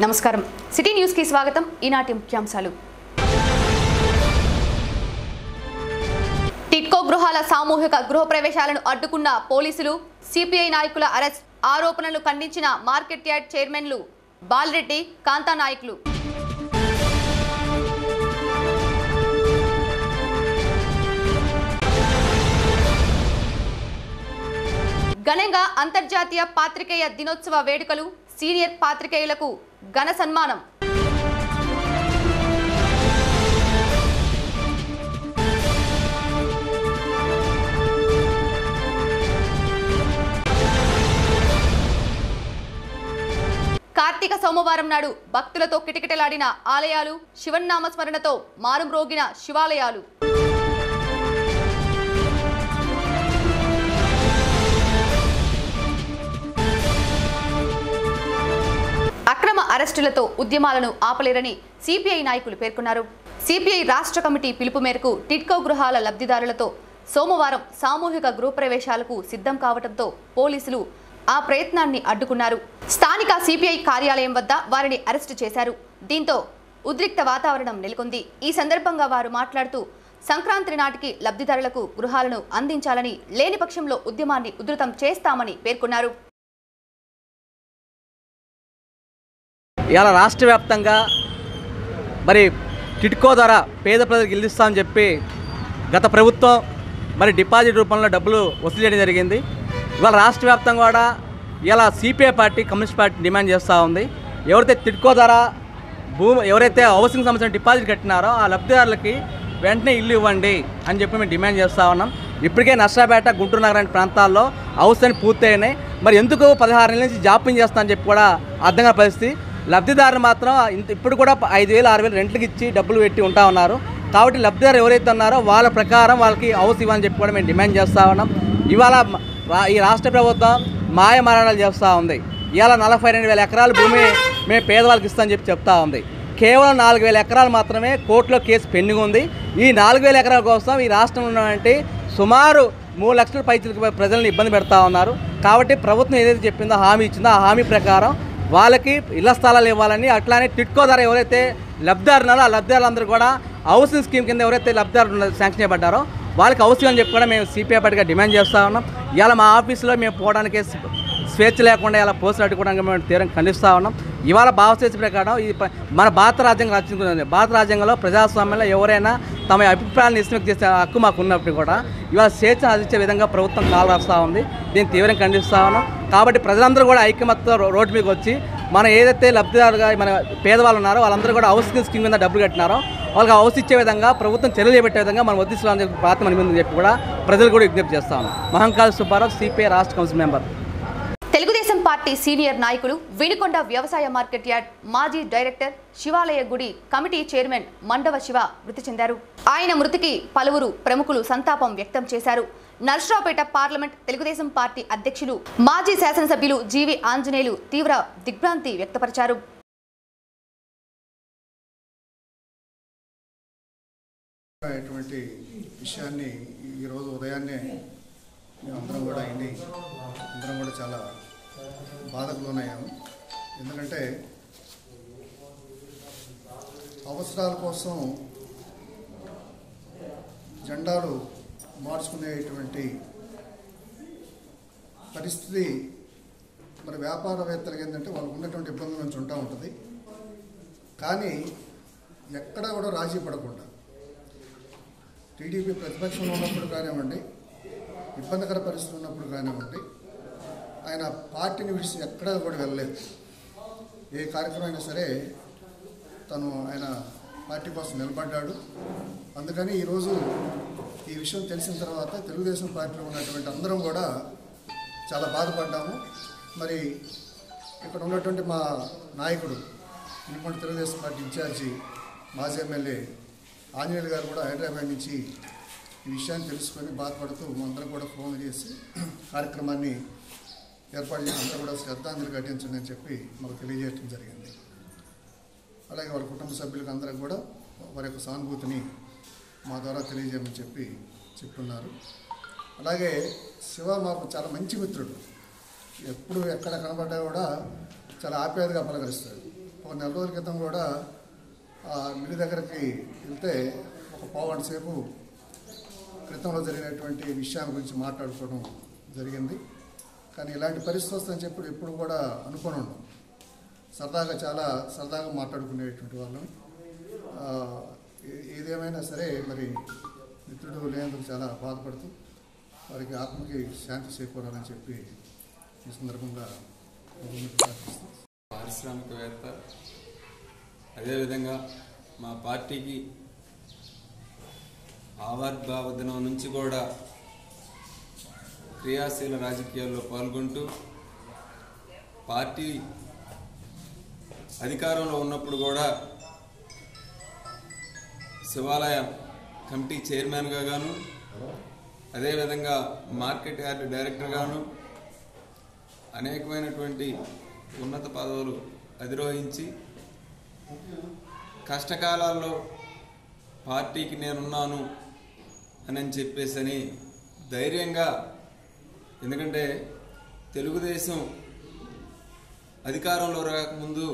నమస్కారం city news కి స్వాగతం ఈనాటి ముఖ్యాంశాలు టిట్కో గృహాల సామూహిక గృహ ప్రవేశాలను అడ్డుకున్న పోలీసులు సిపిఐ నాయకుల అరెస్ట్ ఆరోపణలు ఖండించిన మార్కెట్ యార్డ్ చైర్మన్లు బాలరెడ్డి కాంతా నాయకులు ఘనంగా అంతర్జాతీయ పాత్రికేయ దినోత్సవ వేడుకలు సీనియర్ పాత్రికేయులకు ఘన సన్మానం కార్తీక సోమవారం నాడు భక్తులతో కిటకిటలాడిన ఆలయాలు శివనామస్మరణతో మారుమ్రోగిన శివాలయాలు అక్రమ అరెస్టులతో ఉద్యమాలను ఆపలేరని సిపిఐ నాయకులు పేర్కొన్నారు. సిపిఐ రాష్ట్ర కమిటీ పిలుపు మేరకు టిట్కో గృహాల లబ్ధిదారులతో సోమవారం సామూహిక గృహప్రవేశాలకు సిద్ధం కావడంతో పోలీసులు ఆ ప్రయత్నాన్ని అడ్డుకున్నారు. స్థానిక సిపిఐ కార్యాలయం వద్ద వారిని అరెస్టు చేశారు. దీంతో ఉద్రిక్త వాతావరణం నెలకొంది. ఈ సందర్భంగా వారు మాట్లాడుతూ సంక్రాంతి నాటికి లబ్ధిదారులకు గృహాలను అందించాలని, లేని పక్షంలో ఉద్యమాన్ని ఉధృతం చేస్తామని పేర్కొన్నారు. ఇలా రాష్ట్ర వ్యాప్తంగా మరి టిట్కో ద్వారా పేద ప్రజలకు ఇల్లు ఇస్తామని చెప్పి గత ప్రభుత్వం మరి డిపాజిట్ రూపంలో డబ్బులు వసూలు చేయడం జరిగింది. ఇవాళ రాష్ట్ర వ్యాప్తంగా కూడా ఇలా CPI party, communist party demand చేస్తూ ఉంది. ఎవరైతే టిట్కో ద్వారా ఎవరైతే హౌసింగ్ సంబంధించిన డిపాజిట్ కట్టినారో ఆ లబ్ధిదారులకి వెంటనే ఇల్లు ఇవ్వండి అని చెప్పి మేము డిమాండ్ చేస్తూ ఉన్నాం. ఇప్పటికే నర్సాపేట, గుంటూరు నగరం ప్రాంతాల్లో హౌస్ అని పూర్తయినాయి. మరి ఎందుకు 16 నెలల నుంచి జాప్యం చేస్తామని చెప్పి కూడా అర్థం కాని పరిస్థితి. లబ్ధిదారులు మాత్రం ఇప్పుడు కూడా 5,000, 6,000 రెంట్లకి ఇచ్చి డబ్బులు పెట్టి ఉంటా ఉన్నారు. కాబట్టి లబ్ధిదారు ఎవరైతే ఉన్నారో వాళ్ళ ప్రకారం వాళ్ళకి హౌస్ ఇవ్వని చెప్పి కూడా మేము డిమాండ్ చేస్తూ ఉన్నాం. ఇవాళ ఈ రాష్ట్ర ప్రభుత్వం మాయమారణాలు చేస్తూ ఉంది. ఇవాళ 42,000 ఎకరాల భూమి మేము పేదవాళ్ళకి ఇస్తామని చెప్పి చెప్తా ఉంది. కేవలం 4,000 ఎకరాలు మాత్రమే కోర్టులో కేసు పెండింగ్ ఉంది. ఈ 4,000 ఎకరాల కోసం ఈ రాష్ట్రంలో ఉన్నటువంటి సుమారు 3 లక్షల పైచలకు ప్రజలను ఇబ్బంది పెడతా ఉన్నారు. కాబట్టి ప్రభుత్వం ఏదైతే చెప్పిందో, హామీ ఇచ్చిందో ఆ హామీ ప్రకారం వాళ్ళకి ఇళ్ల స్థలాలు ఇవ్వాలని, అట్లానే టిట్కో ద్వారా ఎవరైతే లబ్ధిదారులు ఉన్నారో ఆ లబ్ధిదారులందరూ కూడా హౌసింగ్ స్కీమ్ కింద ఎవరైతే లబ్ధిదారులు శాంక్షన్ చేయబడ్డారో వాళ్ళకి హౌసింగ్ అని చెప్పి కూడా మేము సిపిఐ పార్టీగా డిమాండ్ చేస్తూ ఉన్నాం. ఇవాళ మా ఆఫీసులో మేము పోవడానికి స్వేచ్ఛ లేకుండా ఇలా పోస్టులు అడ్డుకోవడానికి మేము తీవ్రంగా ఖండిస్తూ ఉన్నాం. ఇవాళ భావస్వేచ్ఛ ప్రకారం ఈ మన భారత రాజ్యాంగం రచించుకుంది. భారత రాజ్యాంగంలో ప్రజాస్వామ్యంలో ఎవరైనా తమ అభిప్రాయాలను వ్యక్తం చేసే హక్కు మాకు ఉన్నప్పుడు కూడా ఇవాళ స్వేచ్ఛ సాధించే విధంగా ప్రభుత్వం కాలు రాస్తూ ఉంది. దీన్ని తీవ్రంగా ఖండిస్తూ ఉన్నాం. కాబట్టి ప్రజలందరూ కూడా ఐక్యమత్యంతో రోడ్డు మీదకి వచ్చి మనం ఏదైతే లబ్ధిదారుగా మన పేదవాళ్ళు ఉన్నారో వాళ్ళందరూ కూడా హౌసింగ్ స్కీమ్ కింద డబ్బులు కట్టినారో వాళ్ళకి హౌస్ ఇచ్చే విధంగా ప్రభుత్వం చర్యలు చేపట్టే విధంగా మనం వర్తిస్తున్నామని చెప్పి ప్రార్థన అని చెప్పి కూడా ప్రజలు కూడా విజ్ఞప్తి చేస్తా ఉన్నాం. మహంకాళి సుబ్బారావు, సిపిఐ రాష్ట్ర council member. Telugu Desam party senior నాయకులు, వినుకొండ వ్యవసాయ మార్కెట్ యార్డ్ మాజీ డైరెక్టర్, శివాలయ గుడి కమిటీ చైర్మన్ మండవ శివ మృతి చెందారు. ఆయన మృతికి పలువురు ప్రముఖులు సంతాపం వ్యక్తం చేశారు. నర్సరావుపేట పార్లమెంట్ తెలుగుదేశం పార్టీ అధ్యక్షులు, మాజీ శాసనసభ్యులు జీవి ఆంజనేయులు తీవ్ర దిగ్భ్రాంతి వ్యక్తపరిచారు. ఇటువంటి విషయాన్ని ఈరోజు ఉదయాన్నే మేమందరం కూడా అందరం కూడా చాలా బాధకు లోనయ్యాము. ఎందుకంటే అవసరాల కోసం జెండాలు మార్చుకునేటువంటి పరిస్థితి మరి వ్యాపారవేత్తలకు ఏంటంటే వాళ్ళకు ఉన్నటువంటి ఇబ్బందుల నుంచి ఉంటా ఉంటుంది. కానీ ఎక్కడా కూడా రాజీ పడకుండా టీడీపీ ప్రతిపక్షంలో ఉన్నప్పుడు కానివ్వండి, ఇబ్బందికర పరిస్థితులు ఉన్నప్పుడు కానివ్వండి, ఆయన పార్టీని విడిచి ఎక్కడా కూడా వెళ్ళలేదు. ఏ కార్యక్రమం అయినా సరే ఆయన పార్టీ కోసం నిలబడ్డాడు. అందుకని ఈరోజు ఈ విషయం తెలిసిన తర్వాత తెలుగుదేశం పార్టీలో ఉన్నటువంటి అందరం కూడా చాలా బాధపడ్డాము. మరి ఇక్కడ ఉన్నటువంటి మా నాయకుడు, వినుకొండ తెలుగుదేశం పార్టీ ఇన్ఛార్జి, మాజీ ఎమ్మెల్యే ఆంజనేయులు గారు కూడా హైదరాబాద్ నుంచి ఈ విషయాన్ని తెలుసుకొని బాధపడుతూ అందరం కూడా ఫోన్ చేసి కార్యక్రమాన్ని ఏర్పాటు చేసి అందరూ కూడా శ్రద్ధాంజలి ఘటించండి అని చెప్పి మాకు తెలియజేయడం జరిగింది. అలాగే వాళ్ళ కుటుంబ సభ్యులకు అందరికి కూడా వారి యొక్క సానుభూతిని మా ద్వారా తెలియజేయమని చెప్తున్నారు. అలాగే శివ మాకు చాలా మంచి మిత్రుడు. ఎప్పుడు ఎక్కడ కనబడ్డా కూడా చాలా ఆప్యాయతగా పలకరిస్తాడు. ఒక నెల రోజుల క్రితం కూడా మిల్లు దగ్గరికి వెళ్తే ఒక పావుగంట సేపు క్రితంలో జరిగినటువంటి విషయాల గురించి మాట్లాడుకోవడం జరిగింది. కానీ ఇలాంటి పరిస్థితి వస్తుందని చెప్పి ఎప్పుడు కూడా అనుకుని ఉన్నాం. చాలా సరదాగా మాట్లాడుకునేటువంటి వాళ్ళం. ఏదేమైనా సరే మరి మిత్రుడు లేనందుకు చాలా బాధపడుతూ వారికి ఆత్మకి శాంతి చేకూరాలని చెప్పి ఈ సందర్భంగా పారిశ్రామికవేత్త, అదేవిధంగా మా పార్టీకి ఆవిర్భావ దినం నుంచి కూడా క్రియాశీల రాజకీయాల్లో పాల్గొంటూ పార్టీ అధికారంలో ఉన్నప్పుడు కూడా శివాలయ కమిటీ చైర్మన్గా గాను, అదేవిధంగా మార్కెట్ యార్డ్ డైరెక్టర్గాను అనేకమైనటువంటి ఉన్నత పదవులు అధిరోహించి కష్టకాలాల్లో పార్టీకి నేనున్నాను అని చెప్పేసి ధైర్యంగా, ఎందుకంటే తెలుగుదేశం అధికారంలో రాకముందు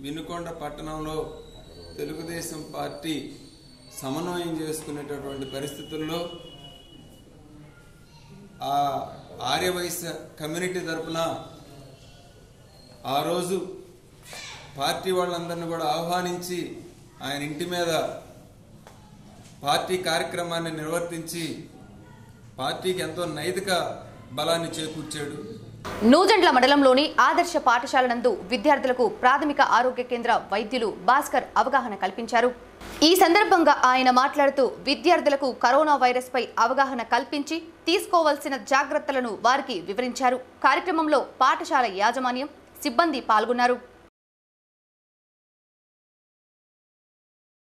వినుకొండ పట్టణంలో తెలుగుదేశం పార్టీ సమన్వయం చేసుకునేటటువంటి పరిస్థితుల్లో ఆ ఆర్యవైశ్య కమ్యూనిటీ తరపున ఆ రోజు పార్టీ వాళ్ళందరినీ కూడా ఆహ్వానించి ఆయన ఇంటి మీద పార్టీ కార్యక్రమాన్ని నిర్వర్తించి పార్టీకి ఎంతో నైతిక బలాన్ని చేకూర్చాడు. నూజెండ్ల మండలంలోని ఆదర్శ పాఠశాల నందు విద్యార్థులకు ప్రాథమిక ఆరోగ్య కేంద్ర వైద్యులు భాస్కర్ అవగాహన కల్పించారు. ఈ సందర్భంగా ఆయన మాట్లాడుతూ విద్యార్థులకు కరోనా వైరస్ పై అవగాహన కల్పించి తీసుకోవాల్సిన జాగ్రత్తలను వారికి వివరించారు. కార్యక్రమంలో పాఠశాల యాజమాన్యం, సిబ్బంది పాల్గొన్నారు.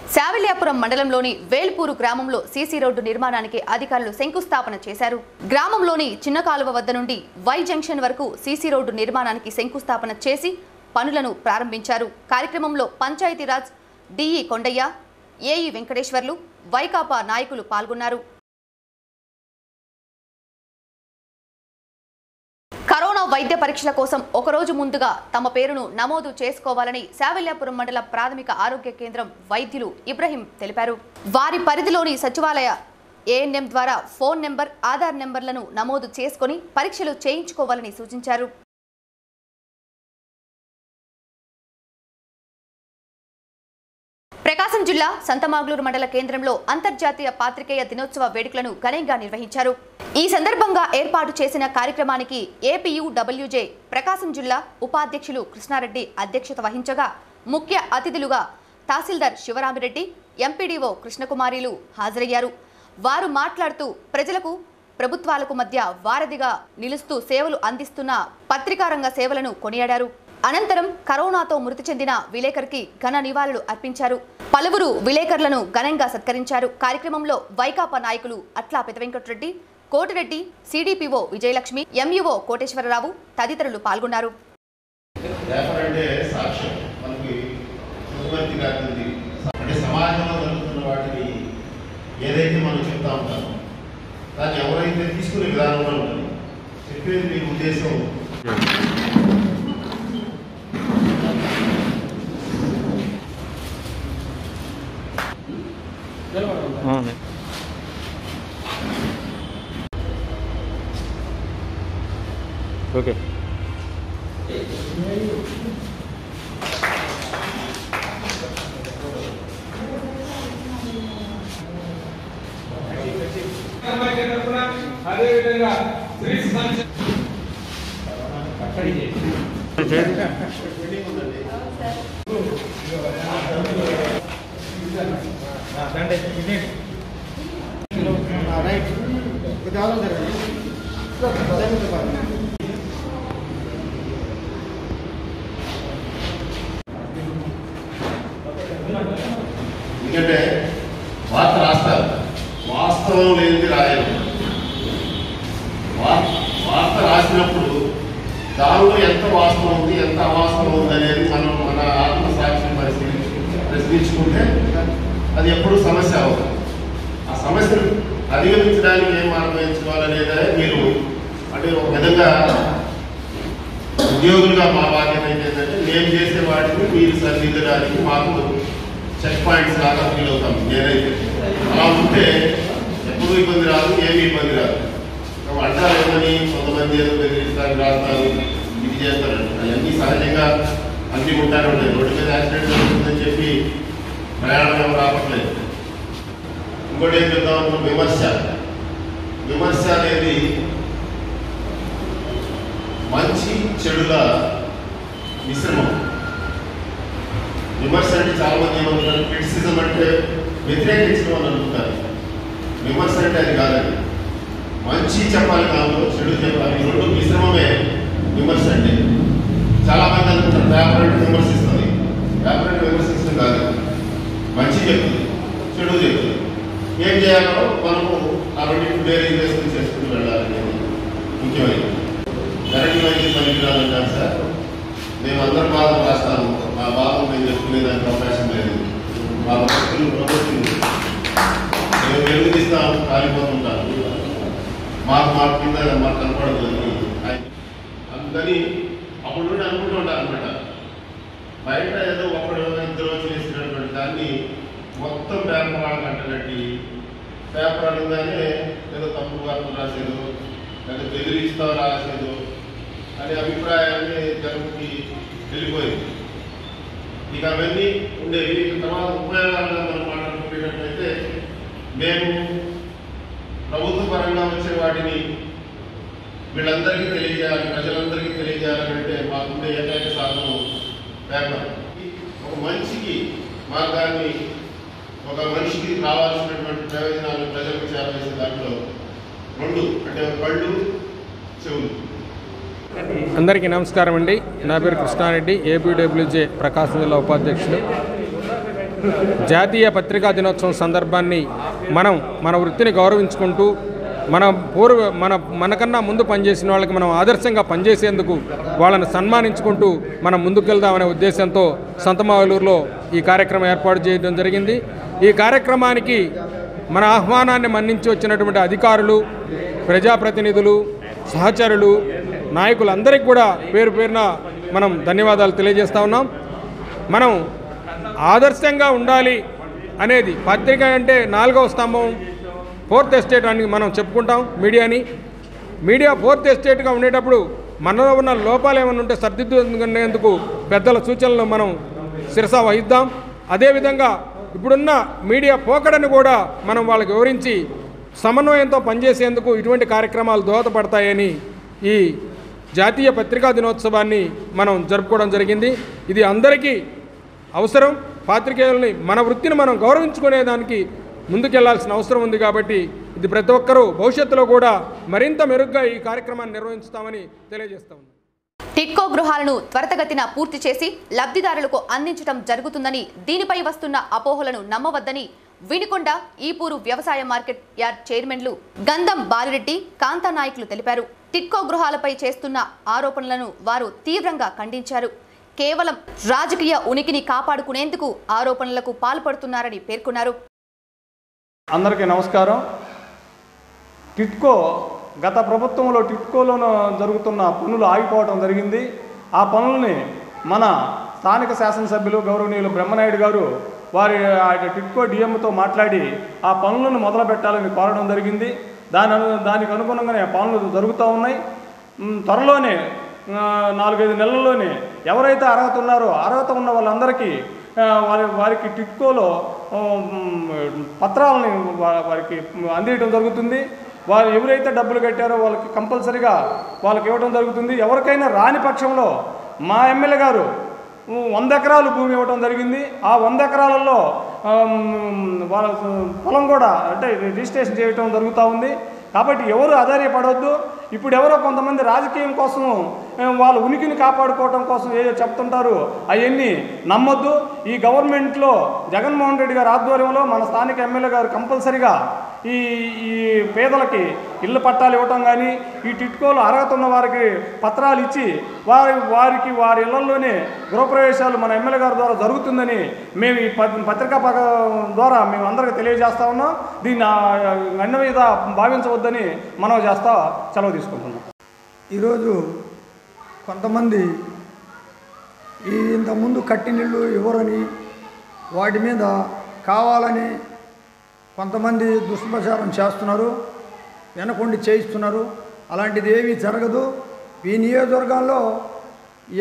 శావిల్యాపురం మండలంలోని వేల్పూరు గ్రామంలో సీసీ రోడ్డు నిర్మాణానికి అధికారులు శంకుస్థాపన చేశారు. గ్రామంలోని చిన్న కాలువ వద్ద నుండి వై జంక్షన్ వరకు సీసీ రోడ్డు నిర్మాణానికి శంకుస్థాపన చేసి పనులను ప్రారంభించారు. కార్యక్రమంలో పంచాయతీరాజ్ డిఈ కొండయ్య, ఏఈ వెంకటేశ్వర్లు, వైకాపా నాయకులు పాల్గొన్నారు. కరోనా వైద్య పరీక్షల కోసం ఒకరోజు ముందుగా తమ పేరును నమోదు చేసుకోవాలని శావిల్యాపురం మండల ప్రాథమిక ఆరోగ్య కేంద్రం వైద్యులు ఇబ్రహీం తెలిపారు. వారి పరిధిలోని సచివాలయ ఏఎన్ఎం ద్వారా ఫోన్ నెంబర్, ఆధార్ నెంబర్లను నమోదు చేసుకుని పరీక్షలు చేయించుకోవాలని సూచించారు. ప్రకాశం జిల్లా సంతమాగ్లూరు మండల కేంద్రంలో అంతర్జాతీయ పాత్రికేయ దినోత్సవ వేడుకలను ఘనంగా నిర్వహించారు. ఈ సందర్భంగా ఏర్పాటు చేసిన కార్యక్రమానికి ఏపీయూడబ్ల్యూజే ప్రకాశం జిల్లా ఉపాధ్యక్షులు కృష్ణారెడ్డి అధ్యక్షత వహించగా ముఖ్య అతిథులుగా తహసీల్దార్ శివరామిరెడ్డి, ఎంపీడీఓ కృష్ణకుమారిలు హాజరయ్యారు. వారు మాట్లాడుతూ ప్రజలకు, ప్రభుత్వాలకు మధ్య వారధిగా నిలుస్తూ సేవలు అందిస్తున్న పత్రికా రంగ సేవలను కొనియాడారు. అనంతరం కరోనాతో మృతి చెందిన విలేకరికి ఘన నివాళులు అర్పించారు. పలువురు విలేకరులను ఘనంగా సత్కరించారు. కార్యక్రమంలో వైకాపా నాయకులు అట్లా పెదవెంకటరెడ్డి, కోటిరెడ్డి, సిడిపిఓ విజయలక్ష్మి, ఎంఈఓ కోటేశ్వరరావు తదితరులు పాల్గొన్నారు. ఏదైతే మనం చెప్తా ఉంటామో దాన్ని ఎవరైతే తీసుకునే విధానంలో ఉంటుంది చెప్పేది మీ ఉద్దేశం. ఓకే, అదేవిధంగా ఎందుకంటే వార్త రాస్తారు, వాస్తవం లేనిది రాయరు. వార్త రాసినప్పుడు దానిలో ఎంత వాస్తవం ఉంది, ఎంత అవాస్తవం ఉంది అనేది మనం మన ఆత్మసాక్షిని ప్రశ్నించుకుంటే అది ఎప్పుడు సమస్య అవుతుంది. ఆ సమస్యను అధిగమించడానికి ఏం మార్గం ఎంచుకోవాలనేదే మీరు అంటే ఒక విధంగా ఉద్యోగులుగా మా బాధ్యత ఏంటంటే మేము చేసే వాటిని మీరు సరిదిద్దడానికి మాకు చెక్ పాయింట్స్ లాగా ఫీల్ అవుతాం. నేనైతే అలా ఉంటే ఎప్పుడూ ఇబ్బంది రాదు, ఏమీ ఇబ్బంది రాదు. అంటారు ఏమని, కొంతమంది ఏదో బెదిరిస్తారు, రాస్తారు, ఇది చేస్తారంట. అవన్నీ సహజంగా అన్నీ ఉంటానే ఉంటాయి. రోడ్డు మీద యాక్సిడెంట్ జరుగుతుందని చెప్పి ప్రయాణం రావట్లేదు. ఇంకోటి ఏం చెప్తాం, విమర్శ అనేది మంచి చెడుల మిశ్రమం. విమర్శ అంటే చాలా మంది ఏమనుకుంటారు, క్రిటిసిజం అంటే వ్యతిరేకించడం అని అనుకుంటారు. విమర్శ అంటే అది కాదండి. మంచి చెప్పాలి, దాంట్లో చెడు చెప్పాలి, ఈ రెండు మిశ్రమమే విమర్శ అంటే. చాలా మంది అనుకుంటారు పేపర్ అంటే విమర్శిస్తుంది. పేపర్ అంటే విమర్శించడం కాదు, మంచి చెప్తుంది, చెడు చెప్తుంది. ఏం చేయాలో మనము ఆ రెండింటి వేరే వేసుకుని చేసుకుని వెళ్ళాలనేది ముఖ్యమైనది. కరెంట్ వైద్యం పనికిరాదంటారు సార్. మేము అందరం బాధలు రాస్తాము, మా బాధలు మేము చెప్పుకునేదానికి అవకాశం లేదు. మా భక్తులు ప్రభుత్వం మేము వెలుగుదిస్తాం, కాలిపోతుంటాం, మాకు కింద మాకు కనపడదు అని అందుకని అప్పుడు నుండి అనుకుంటూ ఉంటారు అనమాట. బయట ఏదో ఒకడు ఇద్దరు చేసినటువంటి దాన్ని మొత్తం పేపర్ వాళ్ళకి అంటగట్టి, పేపర్ అనగానే ఏదో తప్పు వార్తలు రాసేదో లేదా బెదిరిస్తా రాసేదో అనే అభిప్రాయాన్ని జనంకి వెళ్ళిపోయింది. ఇక అవన్నీ ఉండేవి. తర్వాత ఉపయోగాలుగా మనం మాట్లాడుకునేటట్లయితే మేము ప్రభుత్వ పరంగా వచ్చే వాటిని వీళ్ళందరికీ తెలియజేయాలి, ప్రజలందరికీ తెలియజేయాలంటే మాకుండే ఏకైక సాధనం పేపర్. ఒక మనిషికి మార్గాన్ని, ఒక మనిషికి రావాల్సినటువంటి ప్రయోజనాలు ప్రజలకు చేరవేసే దాంట్లో రెండు అంటే కళ్ళు, చెవులు. అందరికీ నమస్కారం అండి. నా పేరు కృష్ణారెడ్డి, ఏపీడబ్ల్యూజే ప్రకాశం జిల్లా ఉపాధ్యక్షుడు. జాతీయ పత్రికా దినోత్సవం సందర్భాన్ని మనం మన వృత్తిని గౌరవించుకుంటూ మనకన్నా ముందు పనిచేసిన వాళ్ళకి మనం ఆదర్శంగా పనిచేసేందుకు వాళ్ళని సన్మానించుకుంటూ మనం ముందుకెళ్దామనే ఉద్దేశంతో సంతమావలూరులో ఈ కార్యక్రమం ఏర్పాటు చేయడం జరిగింది. ఈ కార్యక్రమానికి మన ఆహ్వానాన్ని మన్నించి వచ్చినటువంటి అధికారులు, ప్రజాప్రతినిధులు, సహచరులు, నాయకులందరికీ కూడా పేరు పేరున మనం ధన్యవాదాలు తెలియజేస్తూ ఉన్నాం. మనం ఆదర్శంగా ఉండాలి అనేది, పత్రిక అంటే 4వ స్తంభం, 4th ఎస్టేట్ అని మనం చెప్పుకుంటాం మీడియాని. మీడియా 4th ఎస్టేట్గా ఉండేటప్పుడు మనలో ఉన్న లోపాలు ఏమైనా ఉంటే సరిదిద్దుకునేందుకు పెద్దల సూచనలు మనం శిరస వహిద్దాం. అదేవిధంగా ఇప్పుడున్న మీడియా పోకడని కూడా మనం వాళ్ళకి వివరించి సమన్వయంతో పనిచేసేందుకు ఇటువంటి కార్యక్రమాలు దోహదపడతాయని ఈ జాతీయ పత్రికా దినోత్సవాన్ని మనం జరుపుకోవడం జరిగింది. ఇది అందరికీ అవసరం. పాత్రికేయుల్ని, మన వృత్తిని మనం గౌరవించుకునేదానికి ముందుకెళ్లాల్సిన అవసరం ఉంది. కాబట్టి ఇది ప్రతి ఒక్కరూ భవిష్యత్తులో కూడా మరింత మెరుగ్గా ఈ కార్యక్రమాన్ని నిర్వహిస్తామని తెలియజేస్తాం. టిడ్కో గృహాలను త్వరితగతిన పూర్తి చేసి లబ్ధిదారులకు అందించడం జరుగుతుందని, దీనిపై వస్తున్న అపోహలను నమ్మవద్దని వినుకొండ ఈపూరు వ్యవసాయ మార్కెట్ యార్డ్ చైర్మన్లు గంధం బాలిరెడ్డి, కాంతా నాయకులు తెలిపారు. టిడ్కో గృహాలపై చేస్తున్న ఆరోపణలను వారు తీవ్రంగా ఖండించారు. కేవలం రాజకీయ ఉనికిని కాపాడుకునేందుకు ఆరోపణలకు పాల్పడుతున్నారని పేర్కొన్నారు. అందరికీ నమస్కారం. టిడ్కో గత ప్రభుత్వంలో టిడ్కోలోనూ జరుగుతున్న పనులు ఆగిపోవడం జరిగింది. ఆ పనులని మన స్థానిక శాసనసభ్యులు గౌరవనీయులు బ్రహ్మనాయుడు గారు టిడ్కో డిఎంతో మాట్లాడి ఆ పనులను మొదలు పెట్టాలని కోరడం జరిగింది. దానికి అనుగుణంగానే పనులు జరుగుతూ ఉన్నాయి. త్వరలోనే 4-5 నెలల్లోనే ఎవరైతే అర్హత ఉన్నారో అర్హత ఉన్న వాళ్ళందరికీ వారికి టిడ్కోలో పత్రాలని వారికి అందించడం జరుగుతుంది. వారు ఎవరైతే డబ్బులు కట్టారో వాళ్ళకి కంపల్సరీగా వాళ్ళకి ఇవ్వడం జరుగుతుంది. ఎవరికైనా రాని పక్షంలో మా ఎమ్మెల్యే గారు 100 ఎకరాలు భూమి ఇవ్వడం జరిగింది. ఆ 100 ఎకరాలలో వాళ్ళ పొలం కూడా అంటే రిజిస్ట్రేషన్ చేయడం జరుగుతూ ఉంది. కాబట్టి ఎవరు ఆధారపడవద్దు. ఇప్పుడు ఎవరో కొంతమంది రాజకీయం కోసం వాళ్ళ ఉనికిని కాపాడుకోవడం కోసం ఏదో చెప్తుంటారు, అవన్నీ నమ్మొద్దు. ఈ గవర్నమెంట్లో జగన్మోహన్ రెడ్డి గారి ఆధ్వర్యంలో మన స్థానిక ఎమ్మెల్యే గారు కంపల్సరీగా ఈ పేదలకి ఇళ్ళ పట్టాలు ఇవ్వటం కానీ, ఈ టిడ్కోలు అర్హత ఉన్న వారికి పత్రాలు ఇచ్చి వారి ఇళ్లలోనే గృహప్రవేశాలు మన ఎమ్మెల్యే గారి ద్వారా జరుగుతుందని మేము ఈ పత్రికా ద్వారా మేము అందరికీ తెలియజేస్తా ఉన్నాం. దీన్ని అన్న మీద భావించవద్దని మనం చేస్తా సెలవు తీసుకుంటున్నాం. ఈరోజు కొంతమంది ఇంతకుముందు కట్టినిళ్ళు ఇవ్వరని వాటి మీద కావాలని కొంతమంది దుష్ప్రచారం చేస్తున్నారు, వెనకొండి చేయిస్తున్నారు. అలాంటిది ఏమీ జరగదు. ఈ నియోజకవర్గంలో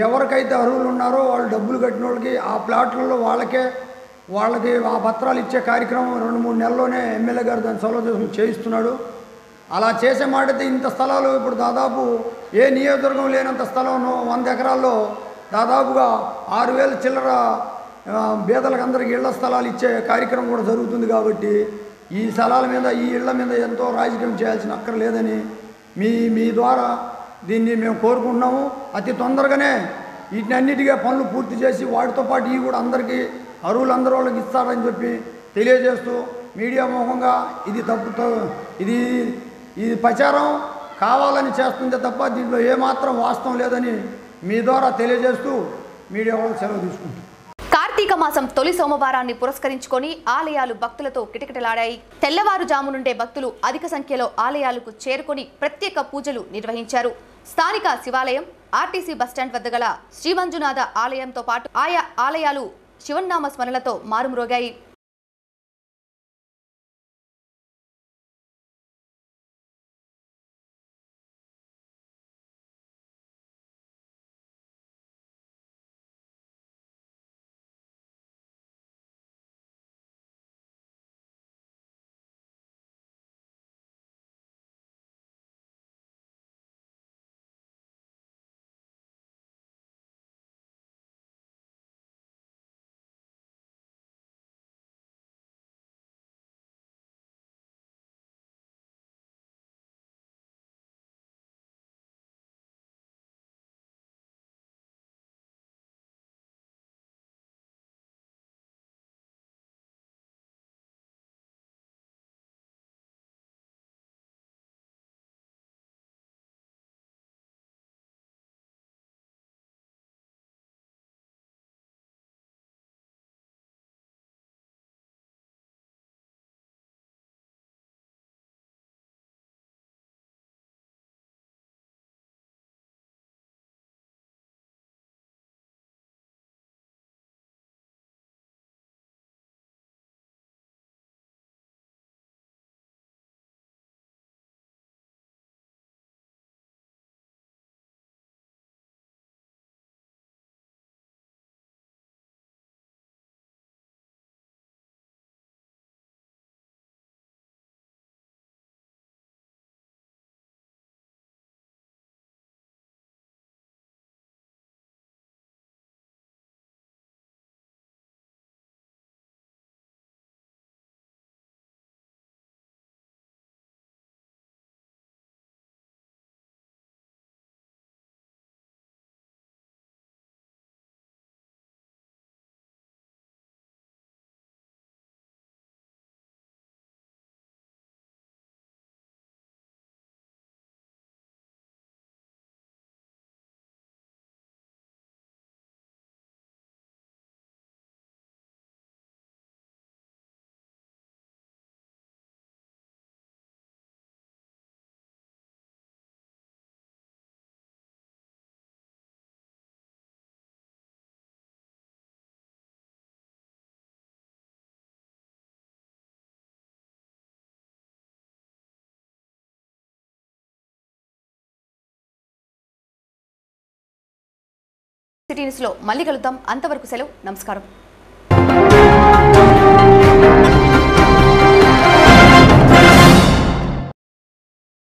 ఎవరికైతే అర్హులు ఉన్నారో వాళ్ళు డబ్బులు కట్టిన వాళ్ళకి ఆ ప్లాట్లలో వాళ్ళకి ఆ పత్రాలు ఇచ్చే కార్యక్రమం 2-3 నెలల్లోనే ఎమ్మెల్యే గారు దాన్ని సొల్యూషన్ చేయిస్తున్నాడు. అలా చేసే మాటైతే ఇంత స్థలాలు ఇప్పుడు దాదాపు ఏ నియోజకవర్గం లేనంత స్థలం 100 ఎకరాల్లో దాదాపుగా 6,000 చిల్లర పేదలకు అందరికీ ఇళ్ల స్థలాలు ఇచ్చే కార్యక్రమం కూడా జరుగుతుంది. కాబట్టి ఈ స్థలాల మీద ఈ ఇళ్ల మీద ఎంతో రాజకీయం చేయాల్సిన అక్కర్లేదని మీ ద్వారా దీన్ని మేము కోరుకుంటున్నాము. అతి తొందరగానే వీటినన్నిటిగా పనులు పూర్తి చేసి వాటితో పాటు ఇవి కూడా అందరికీ అర్హులందరూ వాళ్ళకి ఇస్తారని చెప్పి తెలియజేస్తూ మీడియా ముఖంగా ఇది ప్రచారం కావాలని చేస్తుందే తప్ప దీంట్లో ఏమాత్రం వాస్తవం లేదని మీ ద్వారా తెలియజేస్తూ మీడియా వాళ్ళకి సెలవు తీసుకుంటాం. కార్తీక మాసం తొలి సోమవారాన్ని పురస్కరించుకొని ఆలయాలు భక్తులతో కిటకిటలాడాయి. తెల్లవారుజాము నుండే భక్తులు అధిక సంఖ్యలో ఆలయాలకు చేరుకొని ప్రత్యేక పూజలు నిర్వహించారు. స్థానిక శివాలయం, ఆర్టీసీ బస్టాండ్ వద్ద గల శ్రీ మంజునాథ ఆలయంతో పాటు ఆయా ఆలయాలు శివనామ స్మరణలతో మారుమ్రోగాయి. సిటీ న్యూస్లో మళ్ళీ కలుద్దాం. అంతవరకు సెలవు. నమస్కారం.